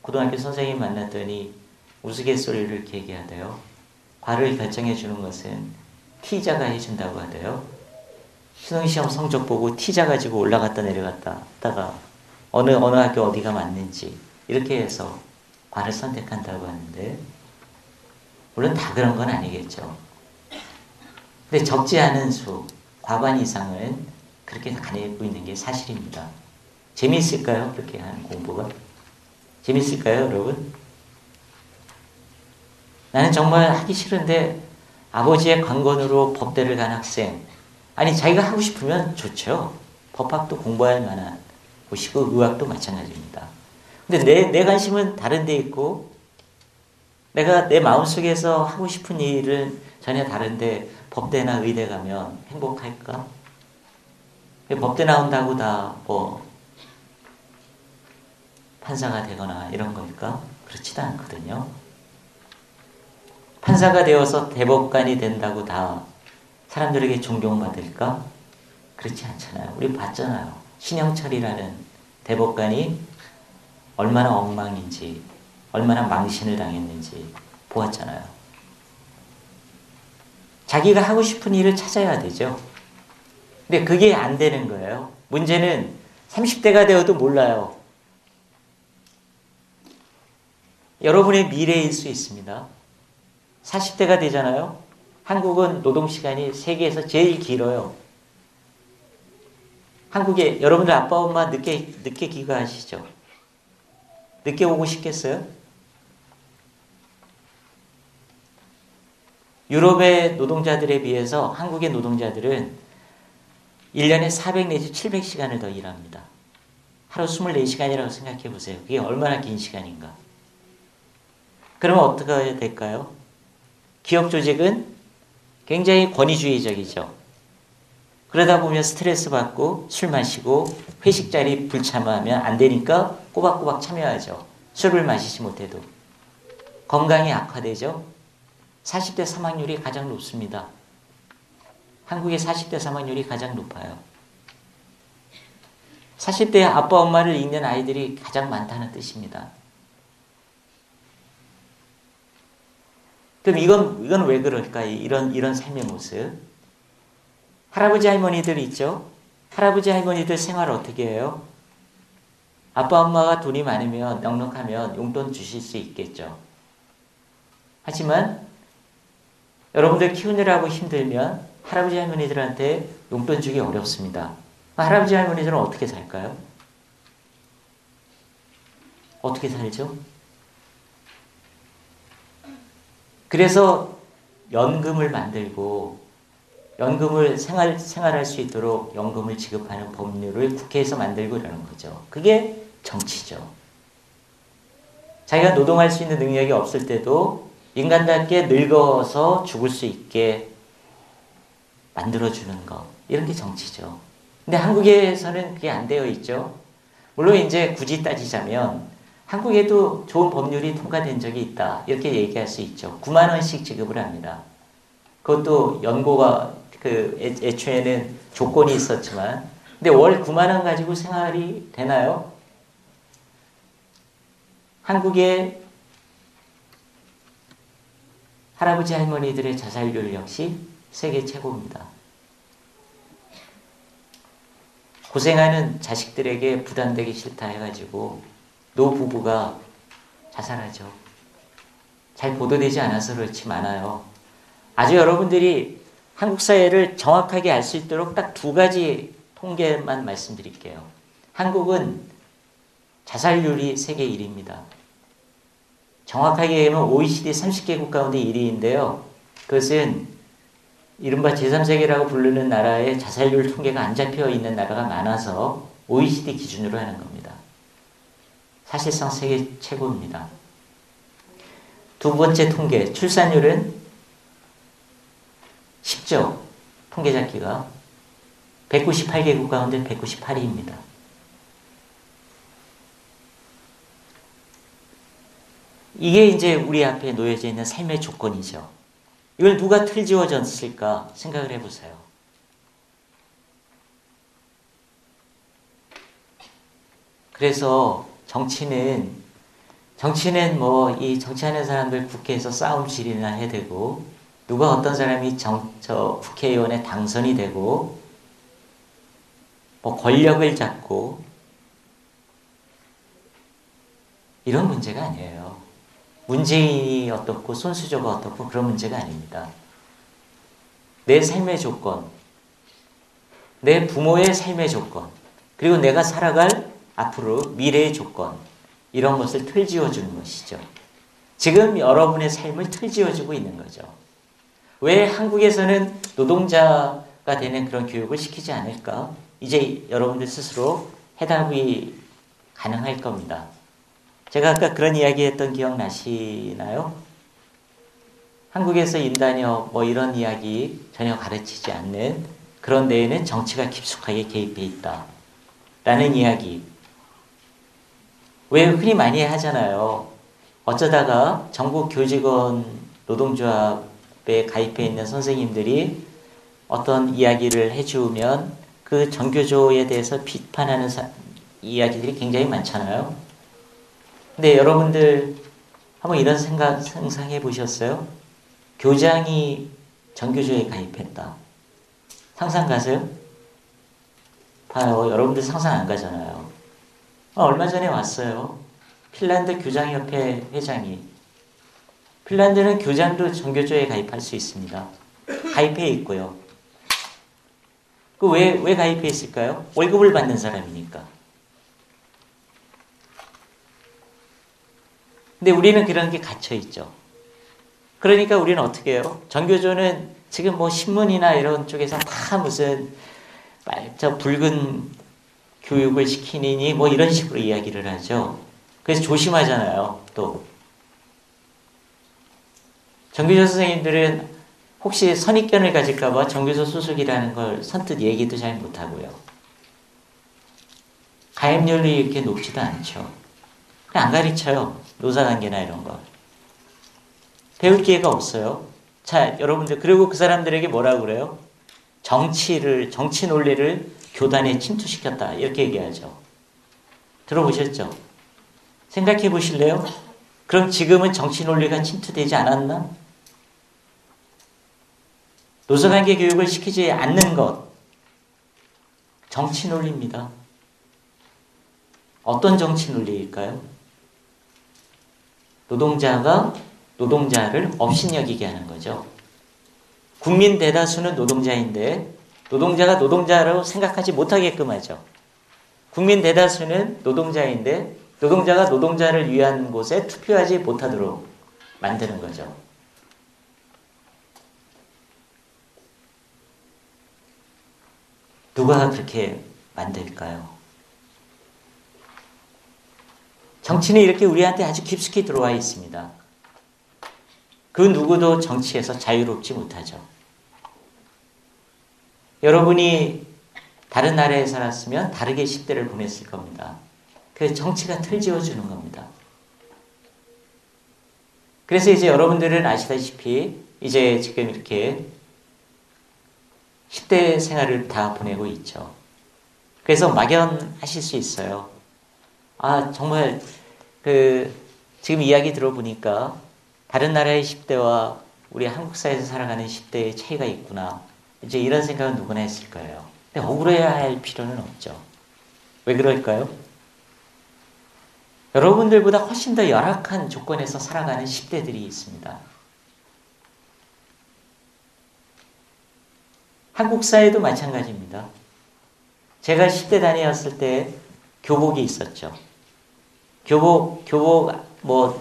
고등학교 선생님 만났더니 우스갯소리를 이렇게 얘기하대요. 과를 결정해 주는 것은 T자가 해준다고 하대요. 수능시험 성적 보고 T자 가지고 올라갔다 내려갔다 하다가 어느 학교 어디가 맞는지 이렇게 해서 과를 선택한다고 하는데, 물론 다 그런 건 아니겠죠. 근데 적지 않은 수, 과반 이상은 그렇게 가내고 있는 게 사실입니다. 재미있을까요? 그렇게 하는 공부가? 재미있을까요, 여러분? 나는 정말 하기 싫은데 아버지의 관건으로 법대를 간 학생, 아니 자기가 하고 싶으면 좋죠. 법학도 공부할 만한 곳이고 의학도 마찬가지입니다. 근데 내 관심은 다른 데 있고 내가 내 마음속에서 하고 싶은 일은 전혀 다른데 법대나 의대 가면 행복할까? 법대 나온다고 다 뭐 판사가 되거나 이런 걸까? 그렇지도 않거든요. 판사가 되어서 대법관이 된다고 다 사람들에게 존경받을까? 그렇지 않잖아요. 우리 봤잖아요. 신영철이라는 대법관이 얼마나 엉망인지, 얼마나 망신을 당했는지 보았잖아요. 자기가 하고 싶은 일을 찾아야 되죠. 근데 그게 안 되는 거예요. 문제는 30대가 되어도 몰라요. 여러분의 미래일 수 있습니다. 40대가 되잖아요. 한국은 노동시간이 세계에서 제일 길어요. 한국에 여러분들 아빠 엄마 늦게 귀가하시죠? 늦게 오고 싶겠어요? 유럽의 노동자들에 비해서 한국의 노동자들은 1년에 400 내지 700시간을 더 일합니다. 하루 24시간이라고 생각해 보세요. 그게 얼마나 긴 시간인가. 그러면 어떻게 될까요? 기업 조직은 굉장히 권위주의적이죠. 그러다 보면 스트레스 받고 술 마시고 회식 자리 불참하면 안 되니까 꼬박꼬박 참여하죠. 술을 마시지 못해도. 건강이 악화되죠. 40대 사망률이 가장 높습니다. 한국의 40대 사망률이 가장 높아요. 40대 아빠 엄마를 잃는 아이들이 가장 많다는 뜻입니다. 그럼 이건 왜 그럴까? 이런 삶의 모습. 할아버지 할머니들 있죠? 할아버지 할머니들 생활 어떻게 해요? 아빠 엄마가 돈이 많으면 넉넉하면 용돈 주실 수 있겠죠. 하지만 여러분들 키우느라고 힘들면 할아버지 할머니들한테 용돈 주기 어렵습니다. 할아버지 할머니들은 어떻게 살까요? 어떻게 살죠? 그래서 연금을 만들고 연금을 생활할 수 있도록 연금을 지급하는 법률을 국회에서 만들고 이러는 거죠. 그게 정치죠. 자기가 노동할 수 있는 능력이 없을 때도 인간답게 늙어서 죽을 수 있게 만들어주는 거. 이런 게 정치죠. 근데 한국에서는 그게 안 되어 있죠. 물론 이제 굳이 따지자면 한국에도 좋은 법률이 통과된 적이 있다. 이렇게 얘기할 수 있죠. 9만 원씩 지급을 합니다. 그것도 연고가 애초에는 조건이 있었지만 근데 월 9만 원 가지고 생활이 되나요? 한국의 할아버지 할머니들의 자살률 역시 세계 최고입니다. 고생하는 자식들에게 부담되기 싫다 해가지고 노부부가 자살하죠. 잘 보도되지 않아서 그렇지 많아요. 아주 여러분들이 한국 사회를 정확하게 알 수 있도록 딱 2가지 통계만 말씀드릴게요. 한국은 자살률이 세계 1위입니다. 정확하게 얘기하면 OECD 30개국 가운데 1위인데요. 그것은 이른바 제3세계라고 부르는 나라의 자살률 통계가 안 잡혀 있는 나라가 많아서 OECD 기준으로 하는 겁니다. 사실상 세계 최고입니다. 2번째 통계, 출산율은 쉽죠. 통계 잡기가 198개국 가운데 198위입니다. 이게 이제 우리 앞에 놓여져 있는 삶의 조건이죠. 이걸 누가 틀 지어줬을까 생각을 해보세요. 그래서 정치는 뭐 이 정치하는 사람들 국회에서 싸움 지리나 해대고 누가 어떤 사람이 저 국회의원에 당선이 되고 뭐 권력을 잡고 이런 문제가 아니에요. 문재인이 어떻고 손수조가 어떻고 그런 문제가 아닙니다. 내 삶의 조건, 내 부모의 삶의 조건, 그리고 내가 살아갈 앞으로 미래의 조건, 이런 것을 틀지어주는 것이죠. 지금 여러분의 삶을 틀지어주고 있는 거죠. 왜 한국에서는 노동자가 되는 그런 교육을 시키지 않을까? 이제 여러분들 스스로 해답이 가능할 겁니다. 제가 아까 그런 이야기 했던 기억 나시나요? 한국에서 인단협 뭐 이런 이야기 전혀 가르치지 않는 그런 데에는 정치가 깊숙하게 개입해 있다. 라는 이야기. 왜 흔히 많이 하잖아요. 어쩌다가 전국 교직원 노동조합에 가입해 있는 선생님들이 어떤 이야기를 해주면 그 전교조에 대해서 비판하는 이야기들이 굉장히 많잖아요. 근데 여러분들 한번 이런 상상해 보셨어요? 교장이 전교조에 가입했다. 상상 가세요? 봐요. 여러분들 상상 안 가잖아요. 얼마 전에 왔어요. 핀란드 교장협회 회장이. 핀란드는 교장도 전교조에 가입할 수 있습니다. 가입해 있고요. 왜 가입해 있을까요? 월급을 받는 사람이니까. 근데 우리는 그런 게 갇혀 있죠. 그러니까 우리는 어떻게 해요? 전교조는 지금 뭐 신문이나 이런 쪽에서 다 무슨 저 붉은 교육을 시키니 뭐 이런 식으로 이야기를 하죠. 그래서 조심하잖아요. 또 전교조 선생님들은 혹시 선입견을 가질까 봐 전교조 소속이라는 걸 선뜻 얘기도 잘 못하고요. 가입률이 이렇게 높지도 않죠. 그냥 안 가르쳐요. 노사관계나 이런 거. 배울 기회가 없어요. 자, 여러분들, 그리고 그 사람들에게 뭐라고 그래요? 정치 논리를 교단에 침투시켰다. 이렇게 얘기하죠. 들어보셨죠? 생각해 보실래요? 그럼 지금은 정치 논리가 침투되지 않았나? 노사관계 교육을 시키지 않는 것. 정치 논리입니다. 어떤 정치 논리일까요? 노동자가 노동자를 업신여기게 하는 거죠. 국민 대다수는 노동자인데 노동자가 노동자로 생각하지 못하게끔 하죠. 국민 대다수는 노동자인데 노동자가 노동자를 위한 곳에 투표하지 못하도록 만드는 거죠. 누가 그렇게 만들까요? 정치는 이렇게 우리한테 아주 깊숙이 들어와 있습니다. 그 누구도 정치에서 자유롭지 못하죠. 여러분이 다른 나라에 살았으면 다르게 10대를 보냈을 겁니다. 그래서 정치가 틀 지어주는 겁니다. 그래서 이제 여러분들은 아시다시피 이제 지금 이렇게 10대 생활을 다 보내고 있죠. 그래서 막연하실 수 있어요. 아, 정말 지금 이야기 들어보니까 다른 나라의 10대와 우리 한국 사회에서 살아가는 10대의 차이가 있구나. 이제 이런 생각은 누구나 했을 거예요. 근데 억울해야 할 필요는 없죠. 왜 그럴까요? 여러분들보다 훨씬 더 열악한 조건에서 살아가는 10대들이 있습니다. 한국 사회도 마찬가지입니다. 제가 10대 다녔을 때 교복이 있었죠. 교복,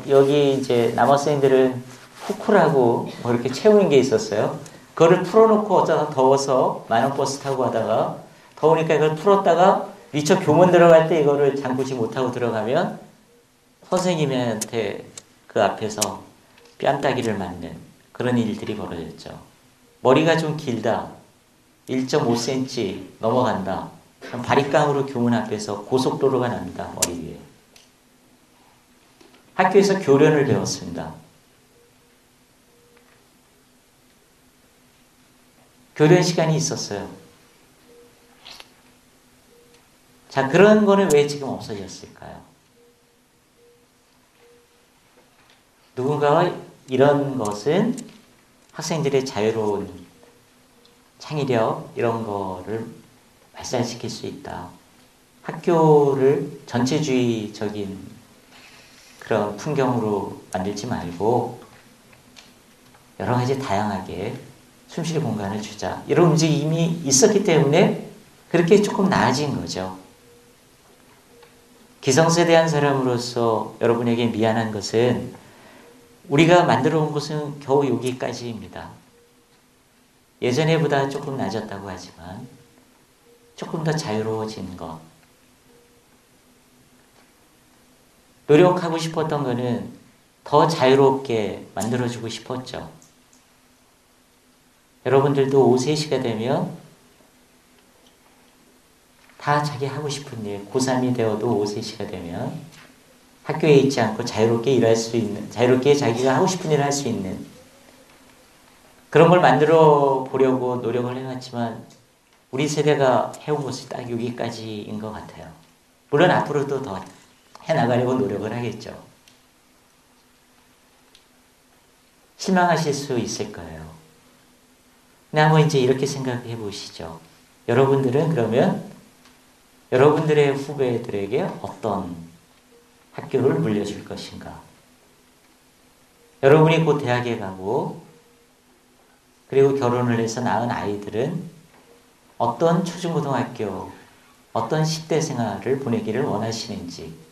여기 이제 남학생들은 후크라고 이렇게 채우는 게 있었어요. 그거를 풀어놓고 어쩌다 더워서 만원버스 타고 가다가 더우니까 이걸 풀었다가 미처 교문 들어갈 때 이거를 잠그지 못하고 들어가면 선생님한테 그 앞에서 뺨따기를 맞는 그런 일들이 벌어졌죠. 머리가 좀 길다. 1.5cm 넘어간다. 바리깡으로 교문 앞에서 고속도로가 난다. 머리 위에. 학교에서 교련을 배웠습니다. 교련 시간이 있었어요. 자, 그런 거는 왜 지금 없어졌을까요? 누군가가 이런 것은 학생들의 자유로운 창의력 이런 거를 발산시킬 수 있다. 학교를 전체주의적인 그런 풍경으로 만들지 말고 여러 가지 다양하게 숨쉴 공간을 주자. 이런 움직임이 있었기 때문에 그렇게 조금 나아진 거죠. 기성세대한 사람으로서 여러분에게 미안한 것은 우리가 만들어 온 것은 겨우 여기까지입니다. 예전에보다 조금 낮았다고 하지만 조금 더 자유로워진 것. 노력하고 싶었던 거는 더 자유롭게 만들어주고 싶었죠. 여러분들도 5, 3시가 되면 다 자기 하고 싶은 일, 고3이 되어도 5, 3시가 되면 학교에 있지 않고 자유롭게 일할 수 있는, 자유롭게 자기가 하고 싶은 일을 할 수 있는 그런 걸 만들어 보려고 노력을 해왔지만 우리 세대가 해온 것이 딱 여기까지인 것 같아요. 물론 앞으로도 더 해나가려고 노력을 하겠죠. 실망하실 수 있을 거예요. 근데 한번 이제 이렇게 생각해 보시죠. 여러분들은 그러면 여러분들의 후배들에게 어떤 학교를 물려줄 것인가? 여러분이 곧 대학에 가고 그리고 결혼을 해서 낳은 아이들은 어떤 초중고등학교, 어떤 10대 생활을 보내기를 원하시는지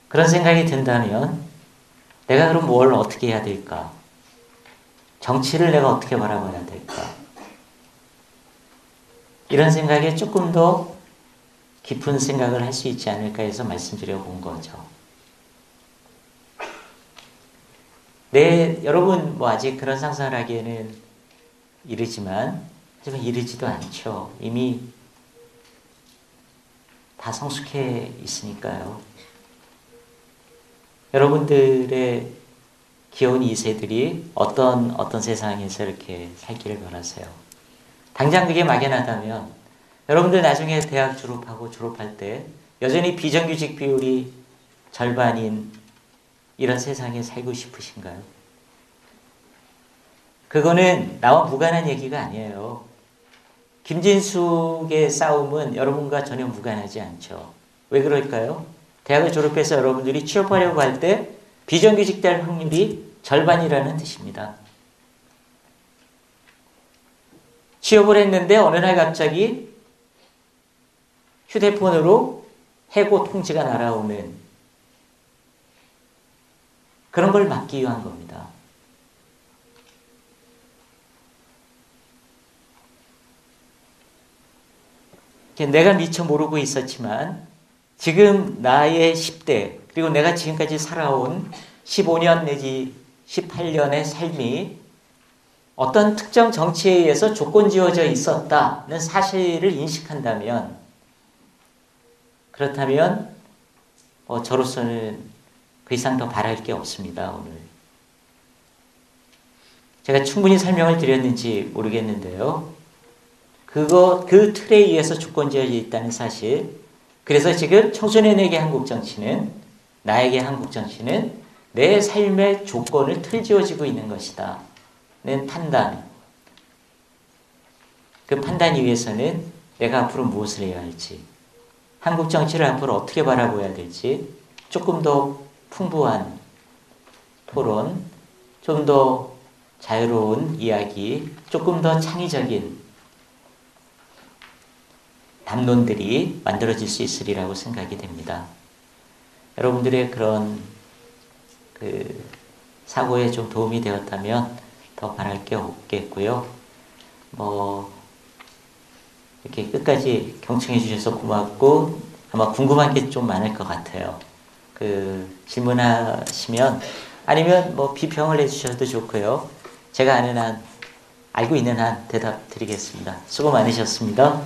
그런 생각이 든다면 내가 그럼 뭘 어떻게 해야 될까? 정치를 내가 어떻게 바라봐야 될까? 이런 생각에 조금 더 깊은 생각을 할 수 있지 않을까 해서 말씀드려 본 거죠. 네, 여러분 아직 그런 상상을 하기에는 이르지만 하지만 이르지도 않죠. 이미 다 성숙해 있으니까요. 여러분들의 귀여운 2세들이 어떤 세상에서 이렇게 살기를 바라세요. 당장 그게 막연하다면 여러분들 나중에 대학 졸업할 때 여전히 비정규직 비율이 절반인 이런 세상에 살고 싶으신가요? 그거는 나와 무관한 얘기가 아니에요. 김진숙의 싸움은 여러분과 전혀 무관하지 않죠. 왜 그럴까요? 대학을 졸업해서 여러분들이 취업하려고 할 때 비정규직 될 확률이 절반이라는 뜻입니다. 취업을 했는데 어느 날 갑자기 휴대폰으로 해고 통지가 날아오는 그런 걸 막기 위한 겁니다. 내가 미처 모르고 있었지만 지금 나의 10대 그리고 내가 지금까지 살아온 15년 내지 18년의 삶이 어떤 특정 정치에 의해서 조건지어져 있었다는 사실을 인식한다면 그렇다면 저로서는 그 이상 더 바랄 게 없습니다. 오늘 제가 충분히 설명을 드렸는지 모르겠는데요. 그 틀에 의해서 조건지어져 있다는 사실. 그래서 지금 청소년에게 한국 정치는 나에게 한국 정치는 내 삶의 조건을 틀 지어지고 있는 것이다. 는 판단. 그 판단이 위해서는 내가 앞으로 무엇을 해야 할지, 한국 정치를 앞으로 어떻게 바라봐야 될지 조금 더 풍부한 토론, 좀 더 자유로운 이야기, 조금 더 창의적인 담론들이 만들어질 수 있으리라고 생각이 됩니다. 여러분들의 그런 사고에 좀 도움이 되었다면 더 바랄 게 없겠고요. 이렇게 끝까지 경청해 주셔서 고맙고 아마 궁금한 게 좀 많을 것 같아요. 질문하시면 아니면 비평을 해주셔도 좋고요. 제가 아는 한, 알고 있는 한 대답 드리겠습니다. 수고 많으셨습니다.